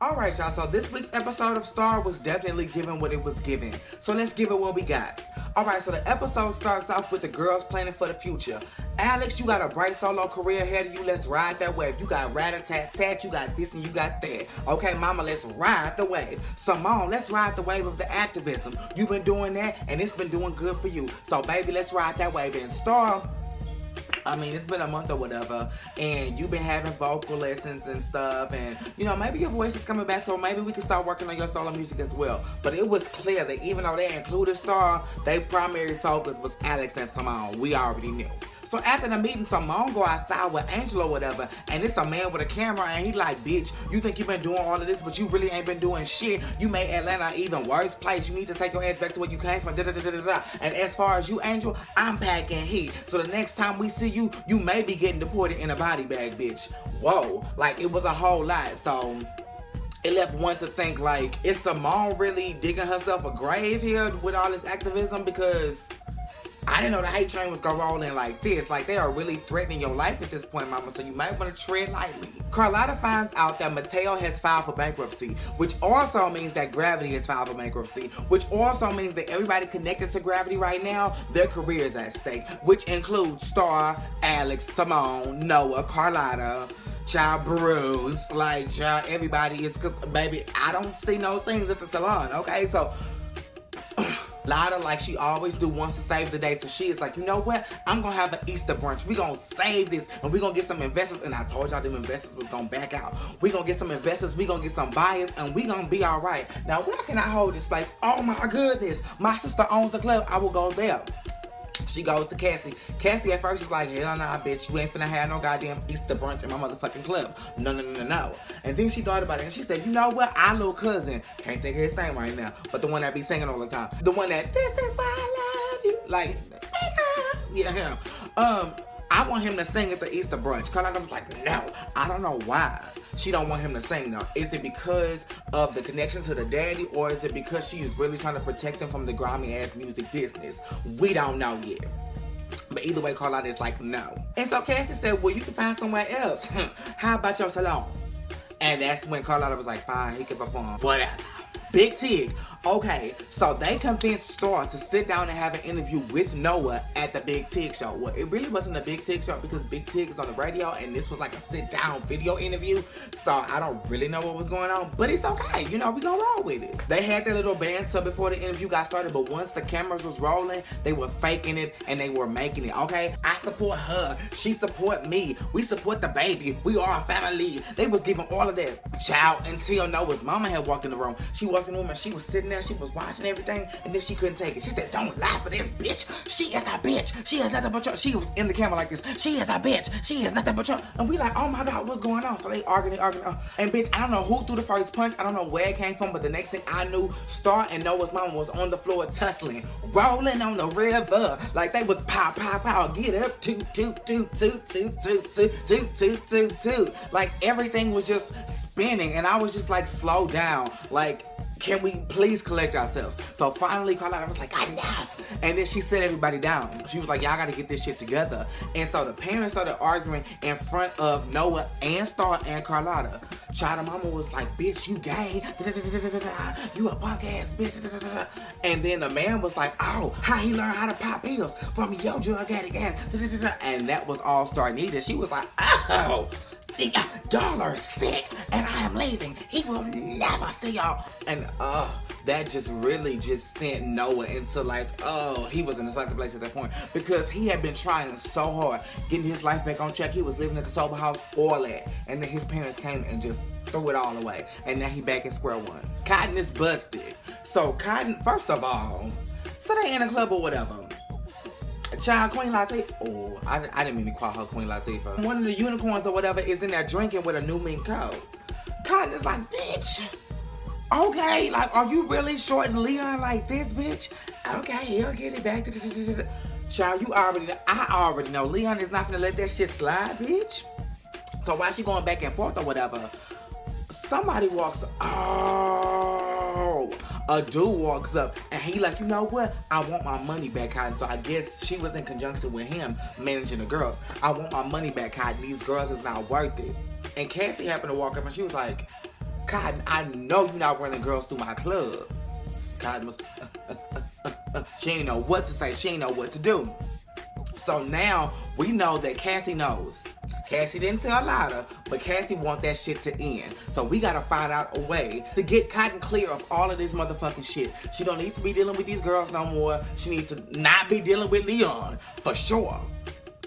Alright, y'all, so this week's episode of Star was definitely given what it was given. So let's give it what we got. Alright, so the episode starts off with the girls planning for the future. Alex, you got a bright solo career ahead of you. Let's ride that wave. You got rat-a-tat-tat, you got this and you got that. Okay, mama, let's ride the wave. Simone, let's ride the wave of the activism. You've been doing that and it's been doing good for you. So baby, let's ride that wave. And Star, I mean, it's been a month or whatever, and you've been having vocal lessons and stuff, and, you know, maybe your voice is coming back, so maybe we can start working on your solo music as well. But it was clear that even though they included Star, their primary focus was Alex and Simone. We already knew. So after the meeting, Simone go outside with Angel or whatever, and it's a man with a camera, and he like, bitch, you think you been doing all of this, but you really ain't been doing shit. You made Atlanta an even worse place. You need to take your ass back to where you came from, da-da-da-da-da-da. And as far as you, Angel, I'm packing heat. So the next time we see you, you may be getting deported in a body bag, bitch. Whoa. Like, it was a whole lot, so it left one to think, like, is Simone really digging herself a grave here with all this activism? Because I didn't know the hate train was gonna roll in like this. Like, they are really threatening your life at this point, mama, so you might want to tread lightly. Carlotta finds out that Mateo has filed for bankruptcy, which also means that Gravity has filed for bankruptcy, which also means that everybody connected to Gravity right now, their career is at stake, which includes Star, Alex, Simone, Noah, Carlotta, child Bruce, like, child, everybody is, cause baby, I don't see no scenes at the salon, okay? So Lada, like she always do, wants to save the day. So she is like, you know what? I'm going to have an Easter brunch. We going to save this and we going to get some investors. And I told y'all them investors was going to back out. We going to get some investors. We going to get some buyers and we going to be all right. Now, where can I hold this place? Oh my goodness. My sister owns the club. I will go there. She goes to Cassie. Cassie at first is like, hell nah, bitch. You ain't finna have no goddamn Easter brunch in my motherfucking club. No, no, no, no, no. And then she thought about it and she said, you know what? Our little cousin, can't think of his name right now, but the one that be singing all the time. The one that, this is why I love you. Like, yeah, him. I want him to sing at the Easter brunch. Carlotta was like, no. I don't know why she don't want him to sing though. Is it because of the connection to the daddy, or is it because she is really trying to protect him from the grimy ass music business? We don't know yet. But either way, Carlotta is like, no. And so Cassie said, well, you can find somewhere else. How about your salon? And that's when Carlotta was like, fine, he can perform. Whatever. Big Tig. Okay, so they convinced Star to sit down and have an interview with Noah at the Big Tig show. Well, it really wasn't a Big Tig show because Big Tig is on the radio and this was like a sit-down video interview. So I don't really know what was going on, but it's okay. You know, we gonna roll with it. They had their little banter before the interview got started, but once the cameras was rolling, they were faking it and they were making it, okay? I support her. She support me. We support the baby. We are a family. They was giving all of that. Child, until Noah's mama had walked in the room. She walked in the room and she was sitting there. She was watching everything and then she couldn't take it. She said, don't lie for this bitch. She is a bitch. She is nothing but your. She was in the camera like this. She is a bitch. She is nothing but your. And we like, oh my God, what's going on? So they arguing. And bitch, I don't know who threw the first punch. I don't know where it came from, but the next thing I knew, Star and Noah's mama was on the floor tussling, rolling on the river. Like they was pow, pow, pow. Get up, toot, toot, toot, toot, toot, toot, toot, toot, toot, toot, toot. Like everything was just spinning and I was just like, slow down. Like, can we please collect ourselves? So finally Carlotta was like, enough. And then she set everybody down. She was like, y'all gotta get this shit together. And so the parents started arguing in front of Noah and Star and Carlotta. Child, mama was like, bitch, you gay. You a punk ass bitch. And then the man was like, oh, how he learned how to pop pills from your drug addict ass. And that was all Star needed. She was like, oh, y'all are sick and I am leaving. He will never see y'all. And that just really just sent Noah into like, he was in a second place at that point because he had been trying so hard getting his life back on track. He was living at the sober house, all that, and then his parents came and just threw it all away, and now he back at square one. Cotton is busted. So Cotton, first of all, so they in a club or whatever. Child, Queen Latifah. Oh, I didn't mean to call her Queen Latifah. One of the unicorns or whatever is in there drinking with a new mink coat. Cotton is like, bitch. Okay, like, are you really shorting Leon like this, bitch? Okay, he'll get it back. Child, I already know Leon is not gonna let that shit slide, bitch. So while she going back and forth or whatever, somebody walks, a dude walks up and he like, you know what? I want my money back, Cotton. So I guess she was in conjunction with him managing the girls. I want my money back, Cotton. These girls is not worth it. And Cassie happened to walk up and she was like, Cotton, I know you're not running girls through my club. Cotton was, she ain't know what to say. She ain't know what to do. So now we know that Cassie knows. Cassie didn't tell Lada, but Cassie want that shit to end. So we gotta find out a way to get Cotton clear of all of this motherfucking shit. She don't need to be dealing with these girls no more. She needs to not be dealing with Leon, for sure.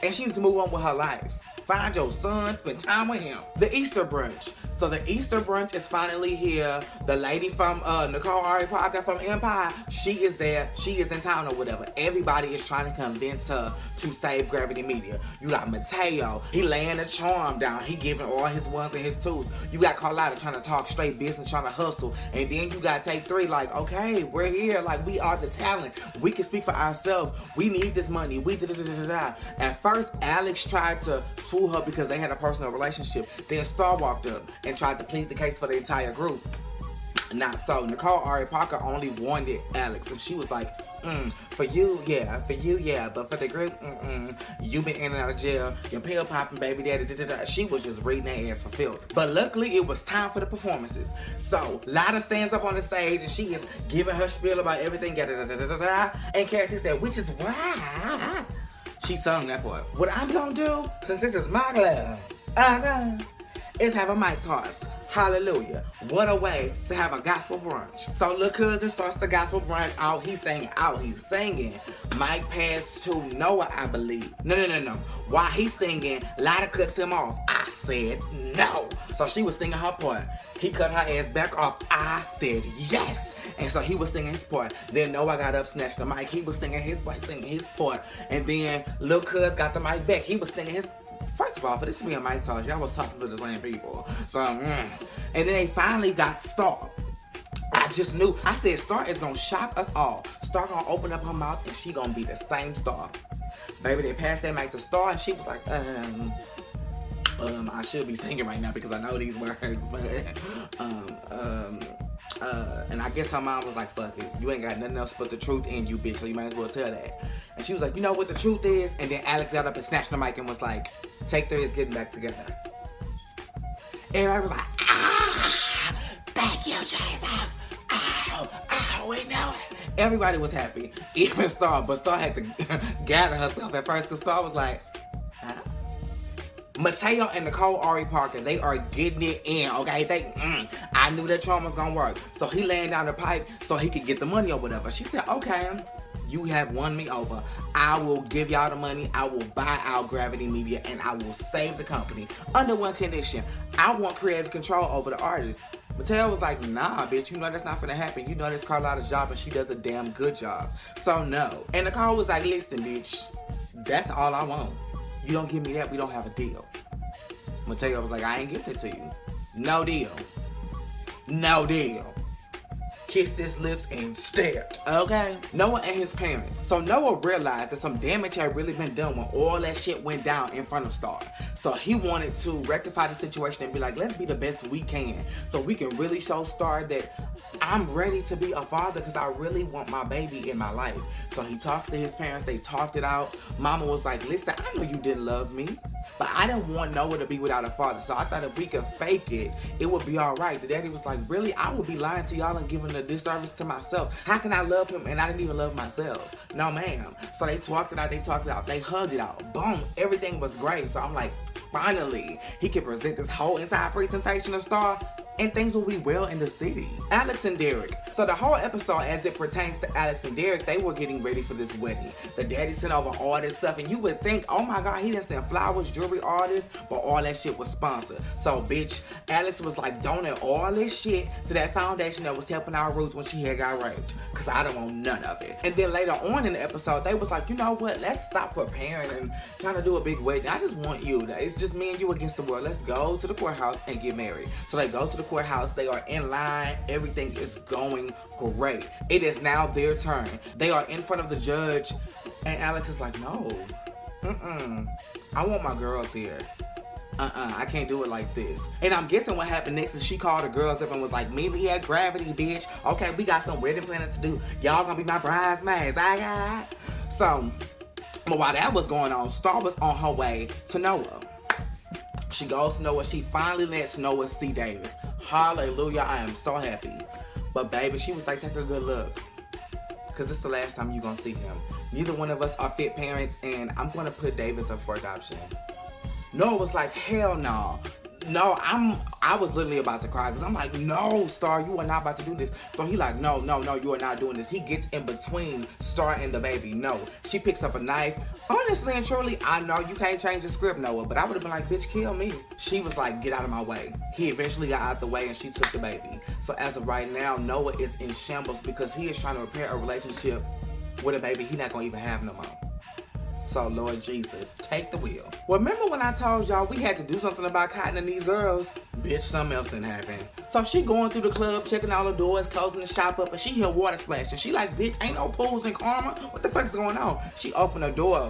And she needs to move on with her life. Find your son, spend time with him. The Easter brunch. So the Easter brunch is finally here. The lady from Nicole Ari Parker from Empire, she is there. She is in town or whatever. Everybody is trying to convince her to save Gravity Media. You got Mateo. He laying the charm down. He giving all his ones and his twos. You got Carlotta trying to talk straight business, trying to hustle. And then you got Take 3 like, okay, we're here. Like, we are the talent. We can speak for ourselves. We need this money. We da-da-da-da-da. At first, Alex tried to swoo her because they had a personal relationship. Then Star walked up and tried to plead the case for the entire group. Not so. Nicole Ari Parker only wanted Alex, and she was like, for you, yeah, but for the group, you been in and out of jail, your pill popping baby daddy, da-da-da. She was just reading their ass for filth. But luckily, it was time for the performances. So, Lada stands up on the stage, and she is giving her spiel about everything, da-da-da-da-da-da. And Cassie said, which is why she sung that part. What I'm gonna do, since this is my club, is have a mic toss. Hallelujah. What a way to have a gospel brunch. So Lil' Cousin starts the gospel brunch out. He's singing. Mic pass to Noah, I believe. No. While he's singing, Lada cuts him off. I said no. So she was singing her part. He cut her ass back off. I said yes. And so he was singing his part. Then Noah got up, snatched the mic. He was singing his part. And then Lil' Cuz got the mic back. He was singing his. First of all, for this to be a mic toss, y'all was talking to the same people. So, And then they finally got Star. I just knew. I said Star is gonna shock us all. Star gonna open up her mouth and she gonna be the same Star. Baby, they passed that mic to Star and she was like, I should be singing right now because I know these words, but, and I guess her mom was like, fuck it. You ain't got nothing else but the truth in you, bitch, so you might as well tell that. And she was like, you know what the truth is? And then Alex got up and snatched the mic and was like, Take 3 is getting back together. Everybody was like, thank you, Jesus. We know it. Everybody was happy, even Star, but Star had to gather herself at first because Star was like, Mateo and Nicole Ari Parker, they are getting it in, okay? I knew that trauma was gonna work. So he laying down the pipe so he could get the money or whatever. She said, okay, you have won me over. I will give y'all the money. I will buy out Gravity Media and I will save the company. Under one condition, I want creative control over the artists. Mateo was like, nah, bitch, you know that's not gonna happen. You know that's Carlotta's job and she does a damn good job. So no. And Nicole was like, listen, bitch, that's all I want. You don't give me that, we don't have a deal. Mateo was like, I ain't giving it to you. No deal. No deal. Kissed his lips and stared, okay? Noah and his parents. So Noah realized that some damage had really been done when all that shit went down in front of Star. So he wanted to rectify the situation and be like, let's be the best we can so we can really show Star that I'm ready to be a father because I really want my baby in my life. So he talks to his parents. They talked it out. Mama was like, listen, I know you didn't love me, but I didn't want Noah to be without a father. So I thought if we could fake it, it would be all right. The daddy was like, really? I would be lying to y'all and giving a disservice to myself. How can I love him and I didn't even love myself? No, ma'am. So they talked it out. They hugged it out. Boom. Everything was great. So I'm like, finally, he can present this whole entire presentation of Star and things will be well in the city. Alex and Derek. So the whole episode, as it pertains to Alex and Derek, they were getting ready for this wedding. The daddy sent over all this stuff, and you would think, oh my God, he didn't send flowers, jewelry, all this, but all that shit was sponsored. So, bitch, Alex was like donate all this shit to that foundation that was helping our Ruth when she had got raped, because I don't want none of it. And then later on in the episode, they was like, you know what, let's stop preparing and trying to do a big wedding. I just want you. It's just me and you against the world. Let's go to the courthouse and get married. So they go to the courthouse. They are in line. Everything is going great. It is now their turn. They are in front of the judge, and Alex is like, no, I want my girls here. I can't do it like this. And I'm guessing what happened next is she called the girls up and was like, meet me at Gravity, bitch. Okay, we got some wedding planning to do. Y'all gonna be my bridesmaids. So, but while that was going on, Star was on her way to Noah. She goes to Noah. She finally lets Noah see Davis. Hallelujah. I am so happy. But baby, she was like, take a good look. Because this is the last time you're going to see him. Neither one of us are fit parents, and I'm going to put Davis up for adoption. Noah was like, hell no. No, I was literally about to cry because I'm like, no, Star, you are not about to do this. So he like, no, you are not doing this. He gets in between Star and the baby. No. She picks up a knife. Honestly and truly, I know you can't change the script, Noah, but I would have been like, bitch, kill me. She was like, get out of my way. He eventually got out the way and she took the baby. So as of right now, Noah is in shambles because he is trying to repair a relationship with a baby he not gonna even have no more. So, Lord Jesus, take the wheel. Remember when I told y'all we had to do something about Cotton and these girls? Bitch, something else didn't happen. So she going through the club, checking all the doors, closing the shop up, and she hear water splashing. She like, bitch, ain't no pools in Karma? What the fuck is going on? She opened the door.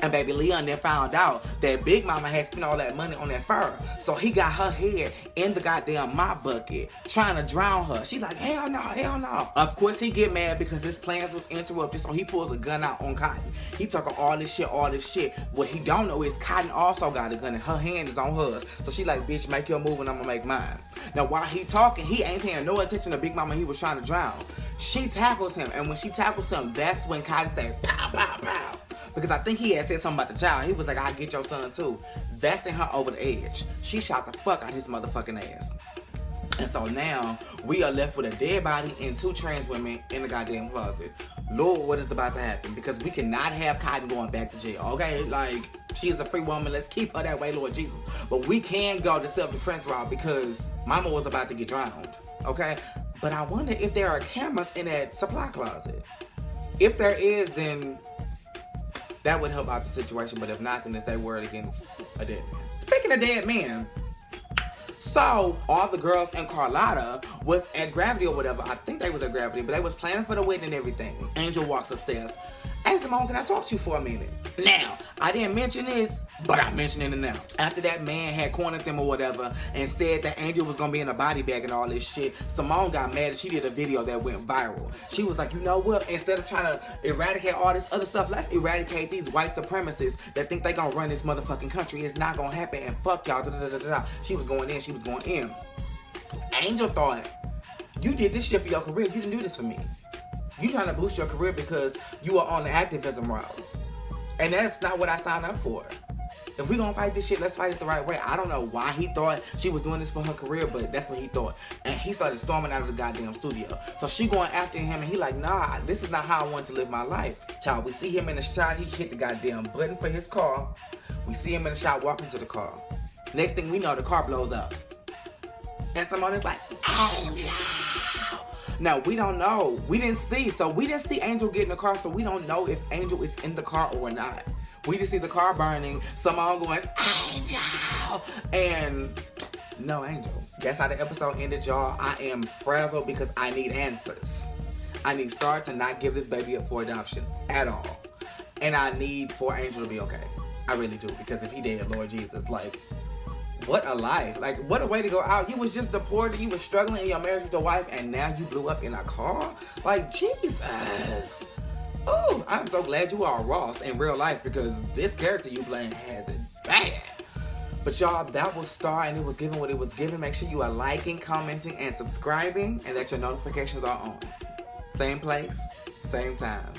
And baby Leon then found out that Big Mama had spent all that money on that fur. So he got her head in the goddamn mop bucket, trying to drown her. She like, hell no, hell no. Of course he get mad because his plans was interrupted, so he pulls a gun out on Cotton. He talking all this shit. What he don't know is Cotton also got a gun and her hand is on hers. So she like, bitch, make your move and I'm gonna make mine. Now while he talking, he ain't paying no attention to Big Mama he was trying to drown. She tackles him, and when she tackles him, that's when Cotton say, pow, pow, pow. Because I think he had said something about the child. He was like, I'll get your son too. That sent her over the edge. She shot the fuck out his motherfucking ass. And so now, we are left with a dead body and 2 trans women in the goddamn closet. Lord, what is about to happen? Because we cannot have Cotton going back to jail, okay? Like, she is a free woman. Let's keep her that way, Lord Jesus. But we can go the self-defense route because Mama was about to get drowned, okay? But I wonder if there are cameras in that supply closet. If there is, then that would help out the situation, but if not, then it's their word against a dead man. Speaking of dead men, so all the girls in Carlotta was at Gravity or whatever. I think they was at Gravity, but they was planning for the wedding and everything. Angel walks upstairs. Hey Simone, can I talk to you for a minute? Now, I didn't mention this, but I'm mentioning it now. After that man had cornered them or whatever and said that Angel was gonna be in a body bag and all this shit, Simone got mad and she did a video that went viral. She was like, you know what? Instead of trying to eradicate all this other stuff, let's eradicate these white supremacists that think they gonna run this motherfucking country. It's not gonna happen and fuck y'all. She was going in. Angel thought, you did this shit for your career. You didn't do this for me. You trying to boost your career because you are on the activism route. And that's not what I signed up for. If we gonna fight this shit, let's fight it the right way. I don't know why he thought she was doing this for her career, but that's what he thought. And he started storming out of the goddamn studio. So she going after him and he like, nah, this is not how I want to live my life. Child, we see him in the shot, he hit the goddamn button for his car. We see him in the shot walking to the car. Next thing we know, the car blows up. And someone is like, Angel. Now, we don't know. We didn't see. So we didn't see Angel get in the car, so we don't know if Angel is in the car or not. We just see the car burning, someone going, Angel! And no Angel. That's how the episode ended, y'all. I am frazzled because I need answers. I need Star to not give this baby up for adoption at all. And I need for Angel to be okay. I really do, because if he did, Lord Jesus, like, what a life. Like, what a way to go out. You was just deported, you was struggling in your marriage with your wife, and now you blew up in a car? Like, Jesus. Oh, I'm so glad you are Ross in real life, because this character you playing has it bad. But y'all, that was Star, and it was given what it was given. Make sure you are liking, commenting, and subscribing, and that your notifications are on. Same place, same time.